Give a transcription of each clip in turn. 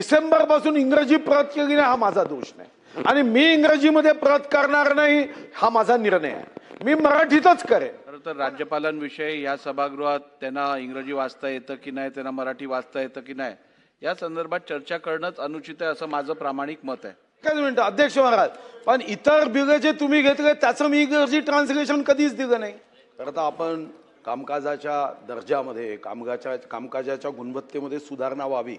डिसेंबर पासून इंग्रजी प्रत केली नाही हा माझा दोष नाही आणि मी इंग्रजीमध्ये प्रत करणार नाही हा माझा निर्णय आहे। मी मराठीतच करेन। खरं तर राज्यपालांविषयी या सभागृहात त्यांना इंग्रजी वाचता येतं की नाही, त्यांना मराठी वाचता येतं की नाही, या संदर्भात चर्चा करणंच अनुचित आहे असं माझं प्रामाणिक मत आहे। एकच मिनिट अध्यक्ष महाराज, पण इतर बिल जे तुम्ही घेतले त्याचं मी इंग्रजी ट्रान्सलेशन कधीच दिलं नाही। खरं तर आपण कामकाजाच्या दर्जामध्ये कामकाजाच्या गुणवत्तेमध्ये सुधारणा व्हावी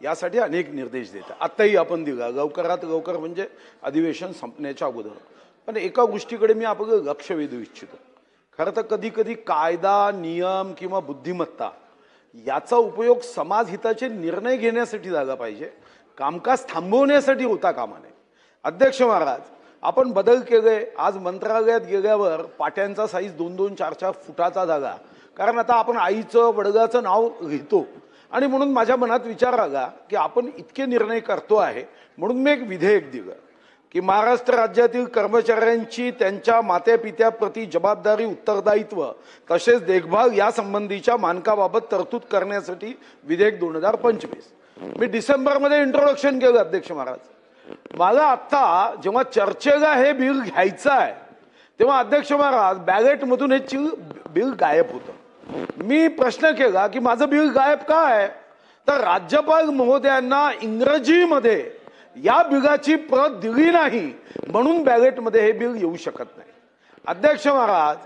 यासाठी अनेक निर्देश देतात। आताही आपण दिला लवकरात लवकर म्हणजे अधिवेशन संपण्याच्या अगोदर। पण एका गोष्टीकडे मी आपलं लक्ष वेधू इच्छितो। खरं तर कधी कधी कायदा नियम किंवा बुद्धिमत्ता याचा उपयोग समाज हिताचे निर्णय घेण्यासाठी झाला पाहिजे, कामकाज थांबवण्यासाठी होता कामा नये। अध्यक्ष महाराज, आपण बदल केले। आज मंत्रालयात गेल्यावर पाट्यांचा साईज 2-2, 4-4 फुटाचा झाला, कारण आता आपण आईचं वडगाचं नाव घेतो आणि म्हणून माझ्या मनात विचार आला की आपण इतके निर्णय करतो आहे म्हणून मी एक विधेयक दिलं की महाराष्ट्र राज्यातील कर्मचाऱ्यांची त्यांच्या मात्यापित्याप्रती जबाबदारी, उत्तरदायित्व तसेच देखभाल यासंबंधीच्या मानकाबाबत तरतूद करण्यासाठी विधेयक 2025 मी डिसेंबरमध्ये इंट्रोडक्शन केलं। अध्यक्ष महाराज, मला आत्ता जेव्हा चर्चेला हे बिल घ्यायचं आहे तेव्हा अध्यक्ष महाराज बॅलेटमधून हे बिल गायब होतं। मी प्रश्न केला की माझं बिल गायब का आहे, तर राज्यपाल महोदयांना इंग्रजीमध्ये या बिलाची प्रत दिली नाही म्हणून बॅलेटमध्ये हे बिल येऊ शकत नाही। अध्यक्ष महाराज,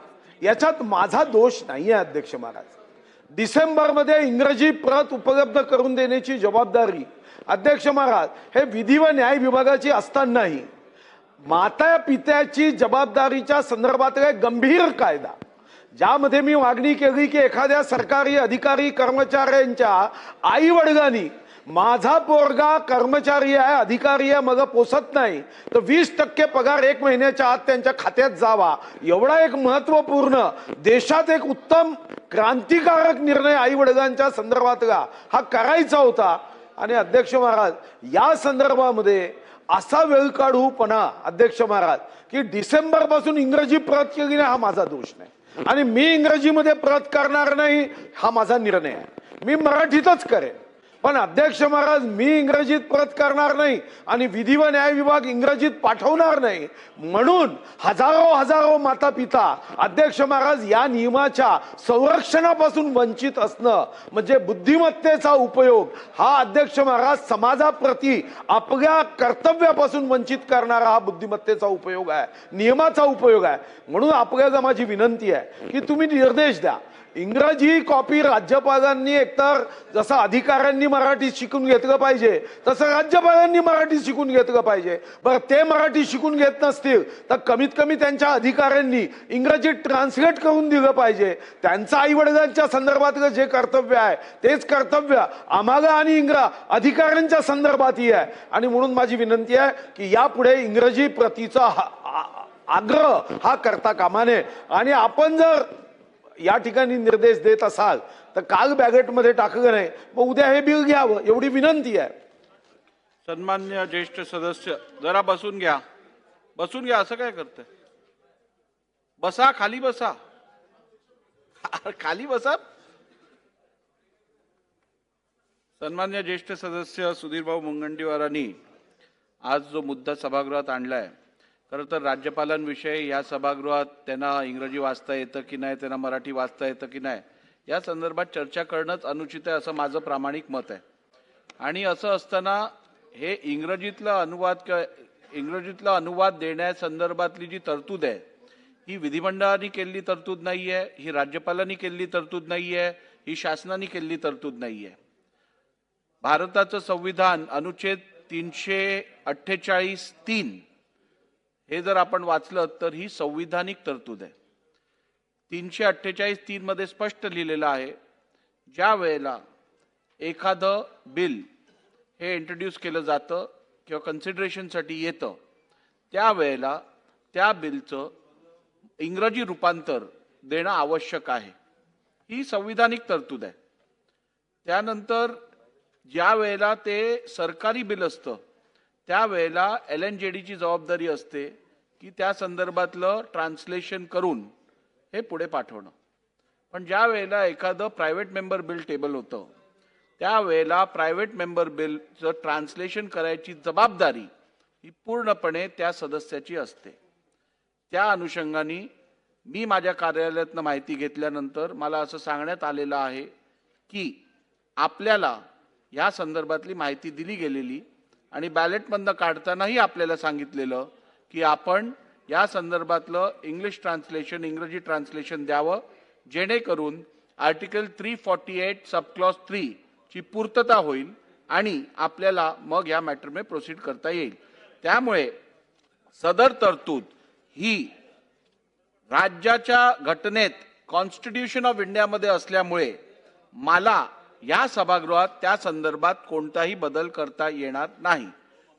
याच्यात माझा दोष नाहीये। अध्यक्ष महाराज, डिसेंबरमध्ये इंग्रजी प्रत उपलब्ध करून देण्याची जबाबदारी अध्यक्ष महाराज हे विधी व न्याय विभागाची असतानाही माता पित्याची जबाबदारीच्या संदर्भातला गंभीर कायदा ज्यामध्ये मी मागणी केली की एखाद्या सरकारी अधिकारी कर्मचाऱ्यांच्या आई वडिलांनी माझा पोरगा कर्मचारी आहे, अधिकारी आहे, मग पोसत नाही तर 20% पगार 1 महिन्याच्या आत त्यांच्या खात्यात जावा, एवढा एक महत्वपूर्ण देशात एक उत्तम क्रांतिकारक निर्णय आई वडिलांच्या संदर्भातला हा करायचा होता। आणि अध्यक्ष महाराज, या संदर्भामध्ये असा वेळ काढूपणा अध्यक्ष महाराज की डिसेंबर पासून इंग्रजी प्रत केली नाही हा माझा दोष नाही आणि मी इंग्रजीमध्ये प्रत करणार नाही हा माझा निर्णय आहे। मी मराठीतच करेन। पण अध्यक्ष महाराज, मी इंग्रजीत प्रत करणार नाही आणि विधी व न्याय विभाग इंग्रजीत पाठवणार नाही म्हणून हजारो माता पिता अध्यक्ष महाराज या नियमाच्या संरक्षणापासून वंचित असणं म्हणजे बुद्धिमत्तेचा उपयोग हा अध्यक्ष महाराज समाजाप्रती आपल्या कर्तव्यापासून वंचित करणारा हा बुद्धिमत्तेचा उपयोग आहे, नियमाचा उपयोग आहे। म्हणून आपल्याला माझी विनंती आहे की तुम्ही निर्देश द्या। इंग्रजी कॉपी राज्यपालांनी एकतर जसं अधिकाऱ्यांनी मराठी शिकून घेतलं पाहिजे तसं राज्यपालांनी मराठी शिकून घेतलं पाहिजे। बरं, ते मराठी शिकून घेत नसतील तर कमीत कमी त्यांच्या अधिकाऱ्यांनी इंग्रजी ट्रान्सलेट करून दिलं पाहिजे। त्यांचं आई वडिलांच्या संदर्भातलं जे कर्तव्य आहे तेच कर्तव्य आम्हाला आणि अधिकाऱ्यांच्या संदर्भातही आहे। आणि म्हणून माझी विनंती आहे की यापुढे इंग्रजी प्रतीचा आग्रह हा करता कामा नये। आणि आपण जर या ठिकाणी निर्देश देत असाल तर काल बॅलेटमध्ये टाकलं नाही, मग उद्या हे बिल घ्यावं एवढी विनंती आहे। सन्मान्य ज्येष्ठ सदस्य, जरा बसून घ्या, बसून घ्या। असं काय करतंय? बसा, खाली बसा, खाली बसा। सन्मान्य ज्येष्ठ सदस्य सुधीरभाऊ मुनगंटीवारांनी आज जो मुद्दा सभागृहात आणलाय, खरं तर राज्यपालांविषयी या सभागृहात त्यांना इंग्रजी वाचता येतं की नाही, त्यांना मराठी वाचता येतं की नाही, या संदर्भात चर्चा करणंच अनुचित आहे असं माझं प्रामाणिक मत आहे। आणि असं असताना हे इंग्रजीतला अनुवाद देण्यासंदर्भातली जी तरतूद आहे ही विधिमंडळाने केलेली तरतूद नाही आहे, ही राज्यपालांनी केलेली तरतूद नाही आहे, ही शासनाने केलेली तरतूद नाही आहे। भारताचं संविधान अनुच्छेद 348(3) हे जर आपण वाचलं तर ही संविधानिक तरतूद आहे। 348(3) मध्ये स्पष्ट लिहिलेलं आहे, ज्या वेळेला एखादं बिल हे इंट्रोड्यूस केलं जातं किंवा कन्सिडरेशनसाठी येतं त्यावेळेला त्या बिलचं इंग्रजी रूपांतर देणं आवश्यक आहे, ही संविधानिक तरतूद आहे। त्यानंतर ज्या वेळेला ते सरकारी बिल असतं त्यावेळेला LNJDची जबाबदारी असते की त्या संदर्भातलं ट्रान्सलेशन करून हे पुढे पाठवणं। पण ज्या वेळेला एखादं प्रायव्हेट मेंबर बिल टेबल होतं त्यावेळेला प्रायव्हेट मेंबर बिलचं ट्रान्सलेशन करायची जबाबदारी ही पूर्णपणे त्या सदस्याची असते. त्या अनुषंगाने मी माझ्या कार्यालयातनं माहिती घेतल्यानंतर मला असं सांगण्यात आलेलं आहे की आपल्याला या संदर्भातली माहिती दिली गेलेली आणि बॅलेटमधनं काढतानाही आपल्याला सांगितलेलं की आपण या संदर्भातलं इंग्रजी ट्रान्सलेशन द्यावं, जेणेकरून आर्टिकल 348 सबक्लॉज 3 ची पूर्तता होईल आणि आपल्याला मग या मॅटरमध्ये प्रोसीड करता येईल. त्यामुळे सदर तरतूद ही राज्याच्या घटनेत कॉन्स्टिट्यूशन ऑफ इंडियामध्ये असल्यामुळे मला या सभागृहात त्या संदर्भात कोणताही बदल करता येणार नाही.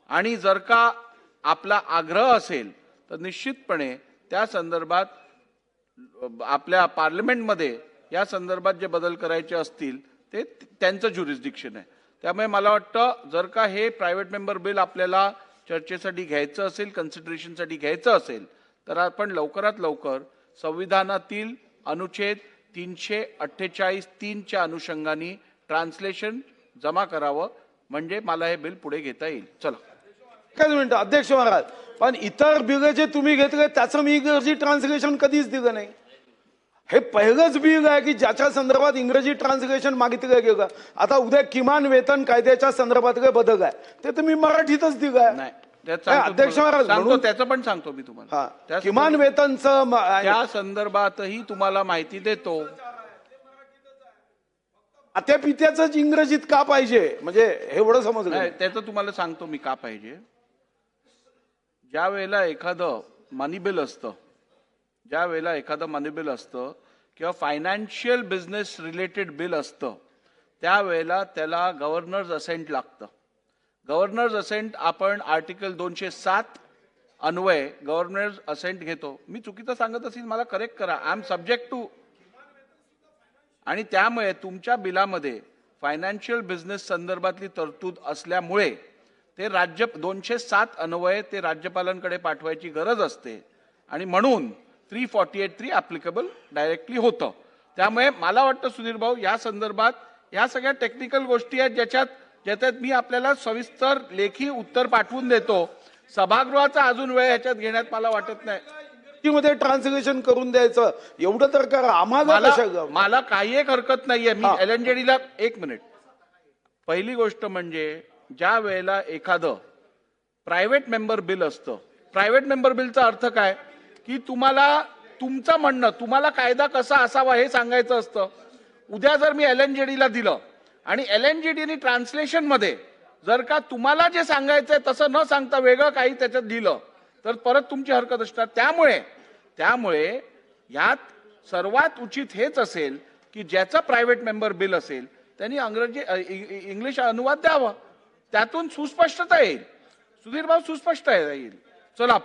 आणि जर का आपला आग्रह असेल तर निश्चितपणे त्या संदर्भात आपल्या पार्लमेंटमध्ये या संदर्भात जे बदल करायचे असतील ते त्यांचं ज्युरिस्डिक्शन आहे. त्यामुळे मला वाटतं जर का हे प्रायव्हेट मेंबर बिल आपल्याला चर्चेसाठी घ्यायचं असेल, कन्सिडरेशनसाठी घ्यायचं असेल, तर आपण लवकरात लवकर संविधानातील अनुच्छेद 348(3) च्या अनुषंगाने ट्रान्सलेशन जमा करावं, म्हणजे मला हे बिल पुढे घेता येईल. चला. एकच मिनिट अध्यक्ष महाराज, पण इतर बिल जे तुम्ही घेतले त्याचं मी इंग्रजी ट्रान्सलेशन कधीच दिलं नाही. हे पहिलंच बिल आहे की ज्याच्या संदर्भात इंग्रजी ट्रान्सलेशन मागितलं गेलं. आता उद्या किमान वेतन कायद्याच्या संदर्भातले बदल आहे ते तर मी मराठीतच दिलं आहे. नाही, त्यात सांगतो अध्यक्ष तुम्हाला. महाराज, सांगतो, म्हणून- त्याचं पण सांगतो मी तुम्हाला. हा, त्या किमान वेतनचं त्या संदर्भातही तुम्हाला माहिती देतो. आत्यापित्याच इंग्रजीत का पाहिजे, म्हणजे एवढं समजलं. नाही, त्याचं तुम्हाला सांगतो मी का पाहिजे. ज्या वेळेला एखादं मनी बिल असतं, ज्या वेळेला एखादं मनी बिल असतं किंवा फायनान्शियल बिझनेस रिलेटेड बिल असतं, त्यावेळेला त्याला गव्हर्नर्स असेंट लागतं. गव्हर्नर्स असेंट आपण आर्टिकल 207 अन्वये गव्हर्नर्स असेंट घेतो. मी चुकीचं सांगत असेल मला करेक्ट करा. I am subject to. आणि त्यामुळे तुमच्या बिलामध्ये फायनान्शियल बिझनेस संदर्भातली तरतूद असल्यामुळे ते 207 अन्वये ते राज्यपालांकडे पाठवायची गरज असते आणि म्हणून 348(3) ऍप्लिकेबल डायरेक्टली होतं. त्यामुळे मला वाटतं सुधीर भाऊ, या संदर्भात या सगळ्या टेक्निकल गोष्टी आहेत ज्याच्यात मी आपल्याला सविस्तर लेखी उत्तर पाठवून देतो. सभागृहाचा अजून वेळ ह्याच्यात घेण्यात मला वाटत नाही. मध्ये ट्रान्सलेशन करून द्यायचं एवढं तर करा. आम्हाला मला काही एक हरकत नाहीये. मी LNJDला एक मिनिट. पहिली गोष्ट म्हणजे ज्या वेळेला एखादं प्रायव्हेट मेंबर बिल असतं, प्रायव्हेट मेंबर बिलचा अर्थ काय की तुम्हाला तुमचं म्हणणं, तुम्हाला कायदा कसा असावा हे सांगायचं असतं. उद्या जर मी LNJDला दिलं आणि LNJDने ट्रान्सलेशन मध्ये जर का तुम्हाला जे सांगायचंय तसं न सांगता वेगळं काही त्याच्यात दिलं तर परत तुमची हरकत असणार. त्यामुळे यात सर्वात उचित हेच असेल की ज्याचं प्रायव्हेट मेंबर बिल असेल त्यांनी इंग्लिश अनुवाद द्यावा. त्यातून सुस्पष्टता येईल. सुधीर भाऊ, सुस्पष्ट येईल. चला.